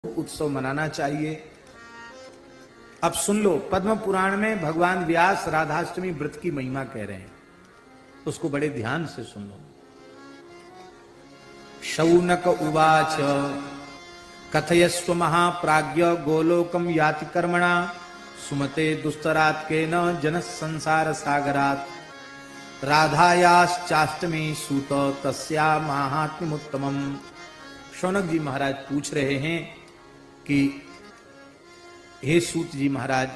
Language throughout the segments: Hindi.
उत्सव मनाना चाहिए। अब सुन लो, पद्म पुराण में भगवान व्यास राधाष्टमी व्रत की महिमा कह रहे हैं, उसको बड़े ध्यान से सुन लो। शौनक उवाच कथयस्व महाप्राज्ञ गोलोकम याति कर्मणा सुमते दुस्तरात् केन जनः संसार सागरात् राधायाश्चाष्टमी सूत तस्या माहात्म्यमुत्तमम्। शौनक जी महाराज पूछ रहे हैं कि हे सूत जी महाराज,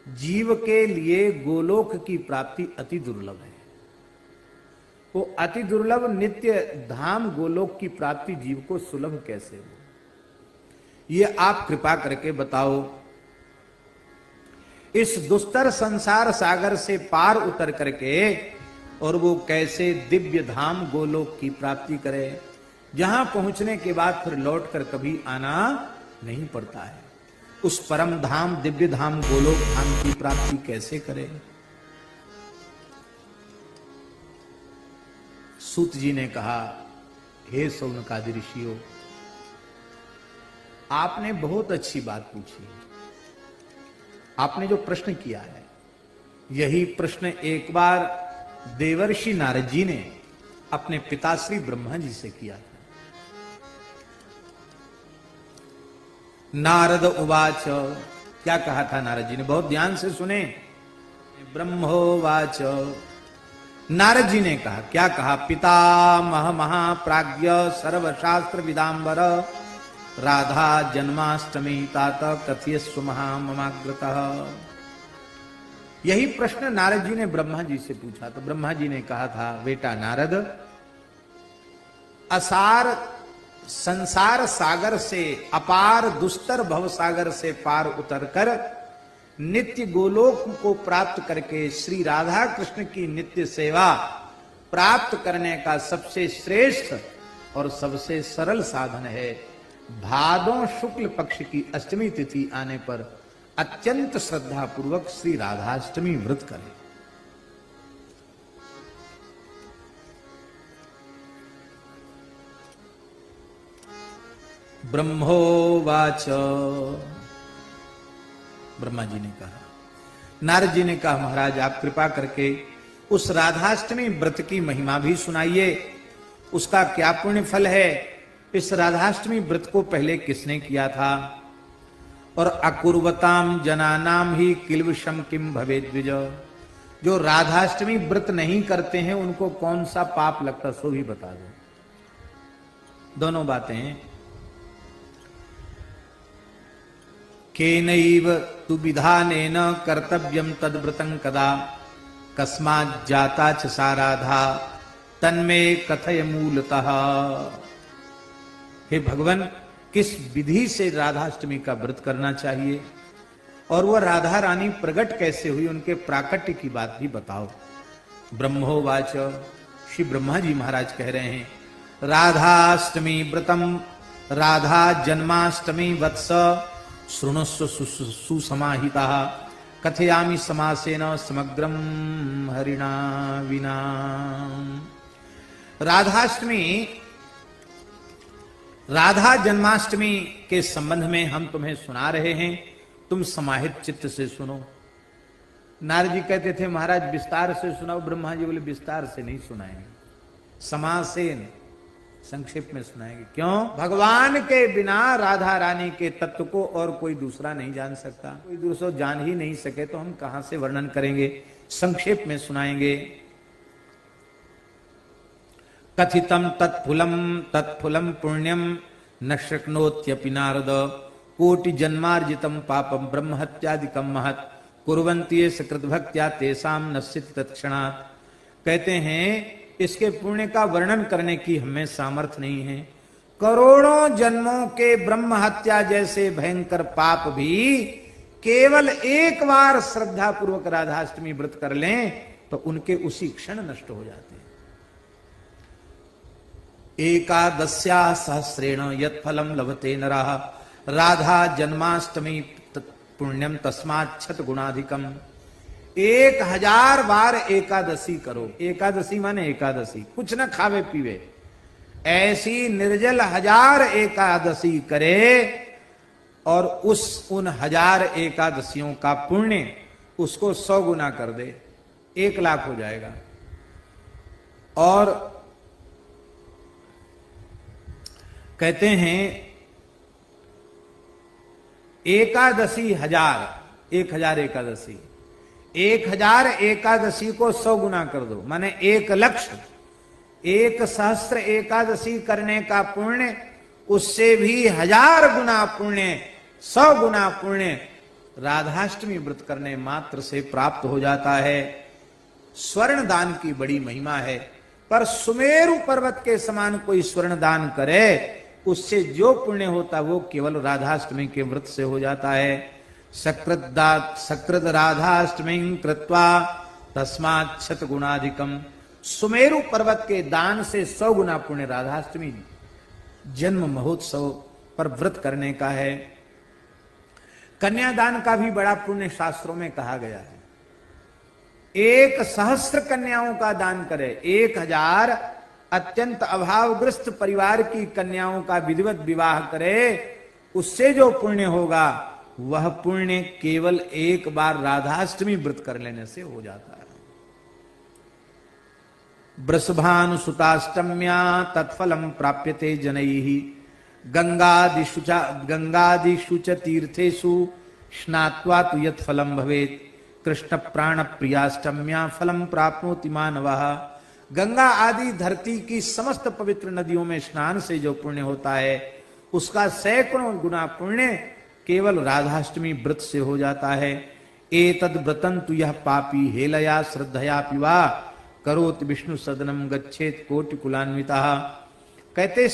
जीव के लिए गोलोक की प्राप्ति अति दुर्लभ है। वो अति दुर्लभ नित्य धाम गोलोक की प्राप्ति जीव को सुलभ कैसे हो, ये आप कृपा करके बताओ। इस दुस्तर संसार सागर से पार उतर करके और वो कैसे दिव्य धाम गोलोक की प्राप्ति करे, जहां पहुंचने के बाद फिर लौटकर कभी आना नहीं पड़ता है। उस परम धाम दिव्य धाम गोलोक धाम की प्राप्ति कैसे करे। सूत जी ने कहा, हे शौनकादि ऋषियों, आपने बहुत अच्छी बात पूछी। आपने जो प्रश्न किया है, यही प्रश्न एक बार देवर्षि नारद जी ने अपने पिताश्री ब्रह्मा जी से किया था। नारद उवाच, क्या कहा था नारद जी ने, बहुत ध्यान से सुने। ब्रह्मोवाच, नारद जी ने कहा, क्या कहा, पितामह महाप्राज्ञ सर्वशास्त्र विदांबर राधा जन्माष्टमी तात कथयस्व महाममाग्रतः। यही प्रश्न नारद जी ने ब्रह्मा जी से पूछा। तो ब्रह्मा जी ने कहा था, बेटा नारद, असार संसार सागर से, अपार दुस्तर भव सागर से पार उतरकर नित्य गोलोक को प्राप्त करके श्री राधा कृष्ण की नित्य सेवा प्राप्त करने का सबसे श्रेष्ठ और सबसे सरल साधन है भादों शुक्ल पक्ष की अष्टमी तिथि आने पर अत्यंत श्रद्धा पूर्वक श्री राधाष्टमी व्रत करें। ब्रह्मोवाच, ब्रह्मा जी ने कहा, नारद जी ने कहा, महाराज आप कृपा करके उस राधाष्टमी व्रत की महिमा भी सुनाइए, उसका क्या पुण्य फल है। इस राधाष्टमी व्रत को पहले किसने किया था, और अकुर्वताम जनानाम ही किल्वशम किम भवेद द्विज। जो राधाष्टमी व्रत नहीं करते हैं उनको कौन सा पाप लगता, सो भी बता दो। दोनों बातें। केनैव तु विधानेन कर्तव्यम तद्व्रतं कदा कस्मात् जाता च सा राधा तन्मे कथय मूलतः। हे भगवान, किस विधि से राधाष्टमी का व्रत करना चाहिए और वह राधा रानी प्रकट कैसे हुई, उनके प्राकट्य की बात भी बताओ। ब्रह्मोवाच, श्री ब्रह्मा जी महाराज कह रहे हैं, राधाष्टमी व्रतम राधा जन्माष्टमी वत्स शृणुस्व सुसमाहिता कथयामि समासेन समग्रम हरिणा विना। राधाष्टमी, राधा जन्माष्टमी के संबंध में हम तुम्हें सुना रहे हैं, तुम समाहित चित्त से सुनो। नारद जी कहते थे, महाराज विस्तार से सुनाओ। ब्रह्मा जी बोले, विस्तार से नहीं सुनाएंगे, समासेन, संक्षेप में सुनाएंगे। क्यों? भगवान के बिना राधा रानी के तत्व को और कोई दूसरा नहीं जान सकता। कोई दूसरा जान ही नहीं सके तो हम कहां से वर्णन करेंगे, संक्षेप में सुनाएंगे। कथितम तत्फुलम पुण्यम न शक्नोत्यपि नारद कोटि जन्मार्जितम पापम ब्रह्महत्यादिकम महत् कुर्वन्ति ये सकृत भक्त्या तेषाम नश्चित तत्क्षणात्। कहते हैं, इसके पुण्य का वर्णन करने की हमें सामर्थ्य नहीं है। करोड़ों जन्मों के ब्रह्म हत्या जैसे भयंकर पाप भी केवल एक बार श्रद्धा पूर्वक राधाष्टमी व्रत कर लें तो उनके उसी क्षण नष्ट हो जाते हैं। एकादश्या सहस्रेण यत् फलम लभते नरः राधा जन्माष्टमी पुण्यम तस्मात् छत गुणाधिकम। 1000 बार एकादशी करो। एकादशी माने एकादशी, कुछ न खावे पीवे, ऐसी निर्जल 1000 एकादशी करे और उन 1000 एकादशियों का पुण्य उसको 100 गुना कर दे, 1 लाख हो जाएगा। और कहते हैं एकादशी 1000 एकादशी, 1000 एकादशी को 100 गुना कर दो, माने 1 लक्ष्य, 1 सहस्त्र एकादशी करने का पुण्य उससे भी 1000 गुना पुण्य, 100 गुना पुण्य राधाष्टमी व्रत करने मात्र से प्राप्त हो जाता है। स्वर्ण दान की बड़ी महिमा है, पर सुमेरु पर्वत के समान कोई स्वर्ण दान करे उससे जो पुण्य होता वो केवल राधाष्टमी के व्रत से हो जाता है। सकृत राधाष्टमी कृत्वा तस्मात् शत गुणाधिकम। सुमेरु पर्वत के दान से 100 गुना पुण्य राधाष्टमी जन्म महोत्सव पर व्रत करने का है। कन्यादान का भी बड़ा पुण्य शास्त्रों में कहा गया है। 1 सहस्त्र कन्याओं का दान करे, 1000 अत्यंत अभावग्रस्त परिवार की कन्याओं का विधिवत विवाह करे, उससे जो पुण्य होगा वह पुण्य केवल एक बार राधाष्टमी व्रत कर लेने से हो जाता है। वृषभानुसुताष्टम्या तत्फलम प्राप्यते जनैः गंगादिषु च तीर्थेषु स्नात्वा तु यत् फलम भवेत् कृष्ण प्राण प्रियाष्टम्या फलम प्राप्नोति मानवः। गंगा आदि धरती की समस्त पवित्र नदियों में स्नान से जो पुण्य होता है उसका सैकड़ों गुना पुण्य केवल राधाष्टमी व्रत से हो जाता है। एतद् व्रतं तु यह पापी हेलया श्रद्धया पिवा करोति विष्णु सदनम गच्छेत कोटि कुलान्विता। कहते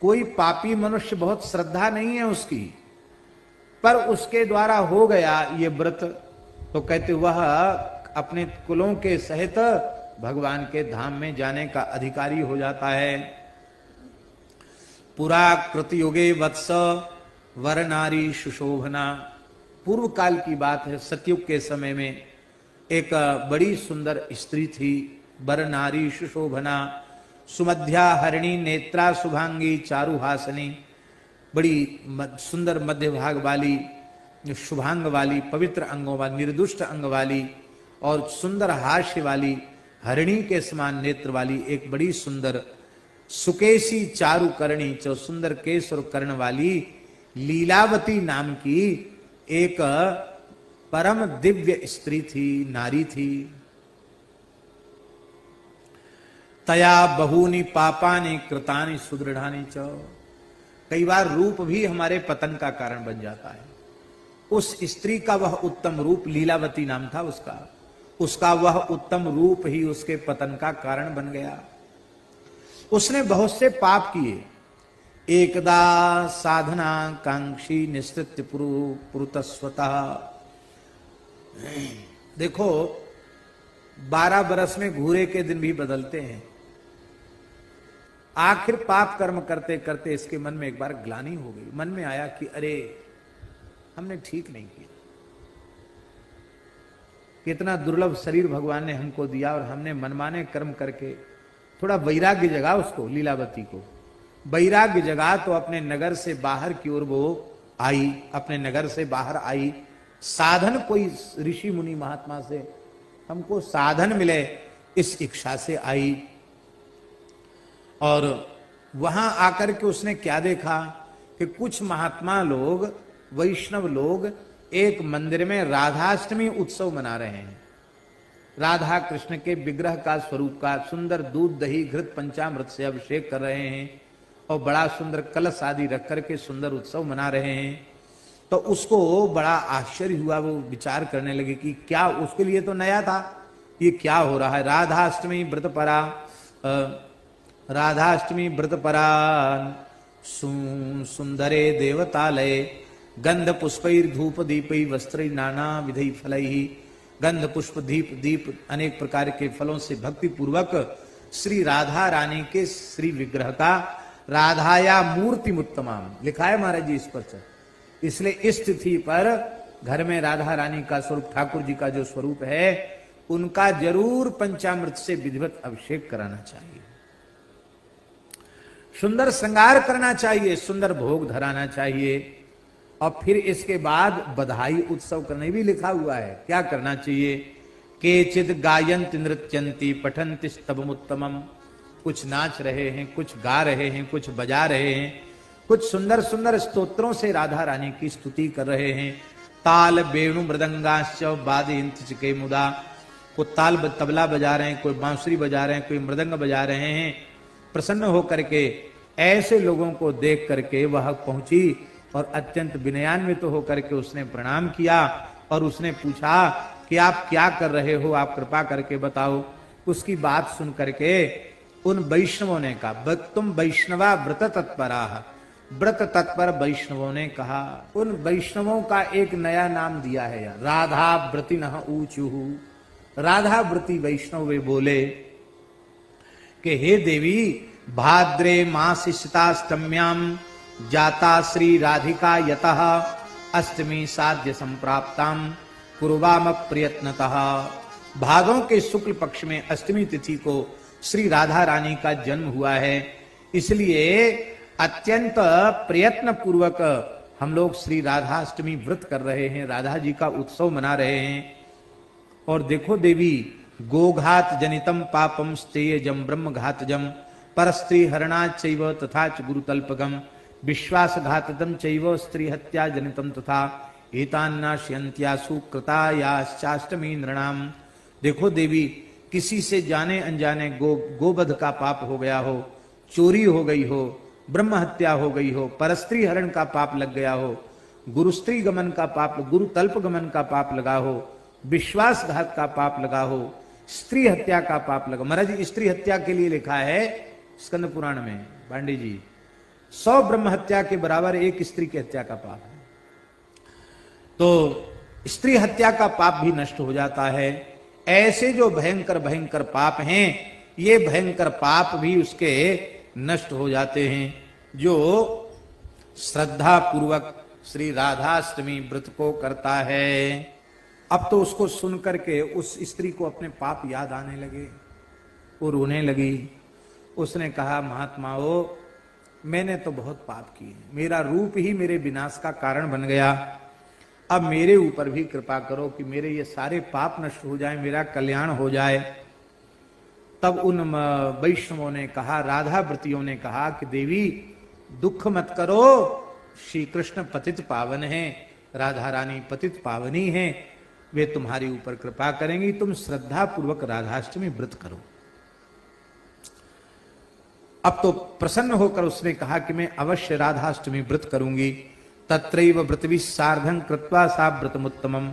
कोई पापी मनुष्य बहुत श्रद्धा नहीं है उसकी, पर उसके द्वारा हो गया ये व्रत, तो कहते वह अपने कुलों के सहित भगवान के धाम में जाने का अधिकारी हो जाता है। पुरा कृतयुगे वत्स वर नारी सुशोभना। पूर्व काल की बात है, सतयुग के समय में एक बड़ी सुंदर स्त्री थी, वर नारी सुशोभना, सुमध्या हरिणी नेत्रा शुभांगी चारुहासनी। बड़ी सुंदर मध्य भाग वाली, शुभांग वाली, पवित्र अंगों वाली, निर्दुष्ट अंग वाली और सुंदर हास्य वाली, हरिणी के समान नेत्र वाली एक बड़ी सुंदर सुकेशी चारुकर्णी, जो सुंदर केश और कर्ण वाली लीलावती नाम की एक परम दिव्य स्त्री थी, नारी थी। तया बहूनि पापानि कृतानि सुदृढ़ानि च। कई बार रूप भी हमारे पतन का कारण बन जाता है। उस स्त्री का वह उत्तम रूप, लीलावती नाम था उसका वह उत्तम रूप ही उसके पतन का कारण बन गया। उसने बहुत से पाप किए। एकदा साधना कांक्षी निस्तृत्य पुरुतस्वतः। देखो 12 बरस में घूरे के दिन भी बदलते हैं। आखिर पाप कर्म करते करते इसके मन में एक बार ग्लानि हो गई। मन में आया कि अरे हमने ठीक नहीं किया, कितना दुर्लभ शरीर भगवान ने हमको दिया और हमने मनमाने कर्म करके। थोड़ा वैराग्य जगा उसको, लीलावती को वैराग्य जगा तो अपने नगर से बाहर की ओर वो आई, अपने नगर से बाहर आई। साधन कोई ऋषि मुनि महात्मा से हमको साधन मिले इस इच्छा से आई। और वहां आकर के उसने क्या देखा कि कुछ महात्मा लोग, वैष्णव लोग एक मंदिर में राधाष्टमी उत्सव मना रहे हैं। राधा कृष्ण के विग्रह का स्वरूप का सुंदर दूध दही घृत पंचामृत से अभिषेक कर रहे हैं और बड़ा सुंदर कलश आदि रख करके सुंदर उत्सव मना रहे हैं। तो उसको बड़ा आश्चर्य हुआ, वो विचार करने लगे कि क्या, उसके लिए तो नया था ये क्या हो रहा है। राधाष्टमी व्रत परा, राधाष्टमी व्रत परा सुंदरे देवतालय गंध पुष्पैर धूप दीपै वस्त्रै नाना विधि फलैः। गंध पुष्प दीप अनेक प्रकार के फलों से भक्ति पूर्वक श्री राधा रानी के श्री विग्रह का, राधाया मूर्ति उत्तमाम लिखा है महाराज जी इस पर। इसलिए इस तिथि पर घर में राधा रानी का स्वरूप, ठाकुर जी का जो स्वरूप है, उनका जरूर पंचामृत से विधिवत अभिषेक कराना चाहिए। सुंदर श्रृंगार करना चाहिए, सुंदर भोग धराना चाहिए, और फिर इसके बाद बधाई उत्सव करने भी लिखा हुआ है। क्या करना चाहिए? केचिद गायंत नृत्यंती पठंति स्तवमुत्तमम, कुछ नाच रहे हैं, कुछ गा रहे हैं, कुछ बजा रहे हैं, कुछ सुंदर सुंदर स्तोत्रों से राधा रानी की स्तुति कर रहे हैं। ताल वेणु मृदंगाश्च वादयन्ति चिके मुदा, कोई ताल तबला बजा रहे हैं, कोई बांसुरी बजा रहे हैं, कोई मृदंग बजा रहे हैं। प्रसन्न होकर के ऐसे लोगों को देख करके वह पहुंची और अत्यंत विनयान्वित होकर के उसने प्रणाम किया और उसने पूछा कि आप क्या कर रहे हो, आप कृपा करके बताओ। उसकी बात सुन करके उन वैष्णवों ने कहा, तुम वैष्णवा व्रत तत्परा, व्रत तत्पर वैष्णवों ने कहा। उन वैष्णवों का एक नया नाम दिया है, राधा व्रति न ऊचुहु, राधा व्रति वैष्णव वे बोले कि हे देवी, भाद्रे मासिष्टाष्टम्याम जाता श्री राधिका यतः अष्टमी साध्य संप्राप्ताम कुर्वाम प्रयत्नतः। भादों के शुक्ल पक्ष में अष्टमी तिथि को श्री राधा रानी का जन्म हुआ है, इसलिए अत्यंत प्रयत्न पूर्वक हम लोग श्री राधाष्टमी व्रत कर रहे हैं, राधा जी का उत्सव मना रहे हैं। और देखो देवी, गोघात जनितम पापम स्तेयजम ब्रह्म घातजम परस्त्री हरणा चैव तथा च गुरुतल्पगम विश्वासघातम चैव स्त्री हत्या जनितम तथा एतान्नाश्यन्त्यासु कृतायाश्चाष्टमी नृणाम। देखो देवी, किसी से जाने अनजाने गोवध का पाप हो गया हो, चोरी हो गई हो, ब्रह्म हत्या हो गई हो, परस्त्री हरण का पाप लग गया हो, गुरुस्त्री गमन का पाप, गुरु तल्प गमन का पाप लगा हो, विश्वासघात का पाप लगा हो, स्त्री हत्या का पाप लगा। महाराज स्त्री हत्या के लिए लिखा है स्कंद पुराण में पांडे जी, 100 ब्रह्म हत्या के बराबर एक स्त्री की हत्या का पाप है। तो स्त्री हत्या का पाप भी नष्ट हो जाता है। ऐसे जो भयंकर भयंकर पाप हैं, ये भयंकर पाप भी उसके नष्ट हो जाते हैं जो श्रद्धा पूर्वक श्री राधाष्टमी व्रत को करता है। अब तो उसको सुन करके उस स्त्री को अपने पाप याद आने लगे, वो रोने लगी। उसने कहा, महात्माओं, मैंने तो बहुत पाप किए, मेरा रूप ही मेरे विनाश का कारण बन गया, अब मेरे ऊपर भी कृपा करो कि मेरे ये सारे पाप नष्ट हो जाए, मेरा कल्याण हो जाए। तब उन वैष्णवों ने कहा, राधा व्रतियों ने कहा कि देवी दुख मत करो, श्री कृष्ण पतित पावन है, राधा रानी पतित पावनी है, वे तुम्हारे ऊपर कृपा करेंगी, तुम श्रद्धा पूर्वक राधाष्टमी व्रत करो। अब तो प्रसन्न होकर उसने कहा कि मैं अवश्य राधाष्टमी व्रत करूंगी। तत्रैव व्रतवि सार्धं कृत्वा सा व्रतमुत्तमम्।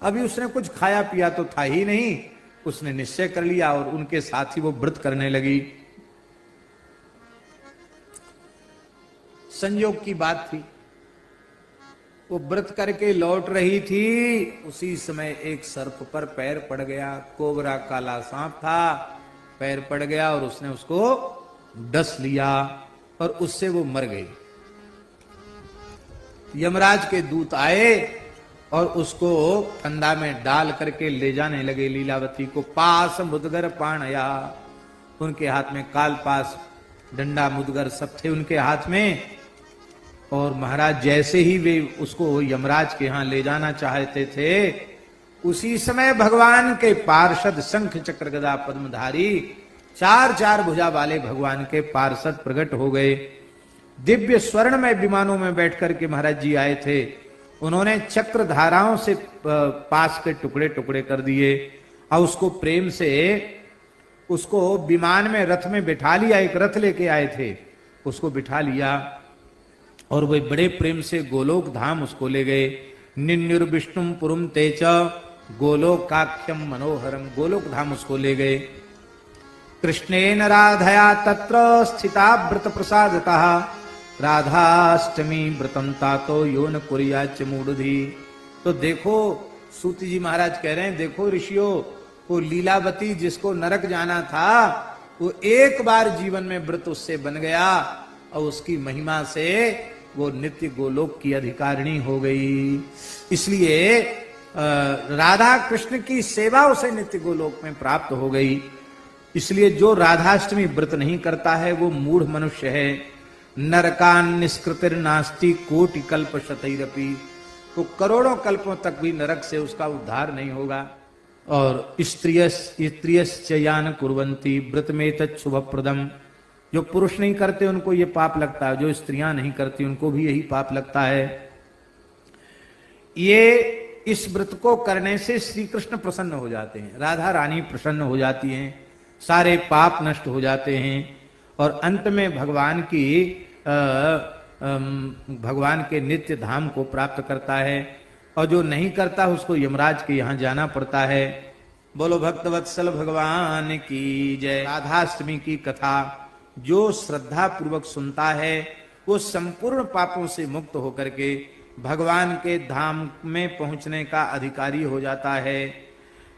अभी उसने कुछ खाया पिया तो था ही नहीं, उसने निश्चय कर लिया और उनके साथ ही वो व्रत करने लगी। संयोग की बात थी, वो व्रत करके लौट रही थी, उसी समय एक सर्प पर पैर पड़ गया। कोबरा काला सांप था, पैर पड़ गया और उसने उसको डस लिया और उससे वो मर गई। यमराज के दूत आए और उसको फंदा में डाल करके ले जाने लगे लीलावती को। पास मुदगर पाणया, उनके हाथ में काल पास, डंडा, मुदगर सब थे उनके हाथ में। और महाराज जैसे ही वे उसको यमराज के यहाँ ले जाना चाहते थे, उसी समय भगवान के पार्षद शंख चक्र गदा पद्मधारी 4 भुजा वाले भगवान के पार्षद प्रकट हो गए। दिव्य स्वर्ण में विमानों में बैठ करके महाराज जी आए थे। उन्होंने चक्र धाराओं से पास के टुकड़े टुकड़े कर दिए और उसको प्रेम से उसको विमान में रथ में बिठा लिया। एक रथ लेके आए थे, उसको बिठा लिया और वे बड़े प्रेम से गोलोक धाम उसको ले गए। निन्युर्विष्णुम पुरुम तेच गोलोकाख्यम मनोहरम, गोलोक धाम उसको ले गए। कृष्णेन राधया तत्र स्थिता व्रत प्रसादतः राधाष्टमी व्रतम तातो यो न कुर्याच मूढ़धि। तो देखो सूत जी महाराज कह रहे हैं, देखो ऋषियों, वो लीलावती जिसको नरक जाना था, वो एक बार जीवन में व्रत उससे बन गया और उसकी महिमा से वो नित्य गोलोक की अधिकारिणी हो गई। इसलिए राधा कृष्ण की सेवा उसे नित्य गोलोक में प्राप्त हो गई। इसलिए जो राधाष्टमी व्रत नहीं करता है वो मूढ़ मनुष्य है। नरकान निष्कृतिर नास्ति कोटि कल्प शतैरपि, तो करोड़ों कल्पों तक भी नरक से उसका उद्धार नहीं होगा। और स्त्रियश्च यान कुर्वन्ति व्रत में तच्छुभ प्रदम, जो पुरुष नहीं करते उनको ये पाप लगता है, जो स्त्रियां नहीं करती उनको भी यही पाप लगता है। ये इस व्रत को करने से श्री कृष्ण प्रसन्न हो जाते हैं, राधा रानी प्रसन्न हो जाती हैं, सारे पाप नष्ट हो जाते हैं और अंत में भगवान के नित्य धाम को प्राप्त करता है। और जो नहीं करता उसको यमराज के यहाँ जाना पड़ता है। बोलो भक्तवत्सल भगवान की जय। राधाष्टमी की कथा जो श्रद्धा पूर्वक सुनता है वो संपूर्ण पापों से मुक्त होकर के भगवान के धाम में पहुंचने का अधिकारी हो जाता है।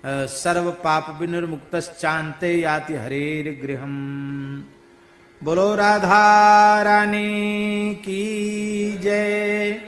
सर्व पाप विनिर्मुक्तश्चान्ते याति हरेर गृहम। बोलो राधा रानी की जय।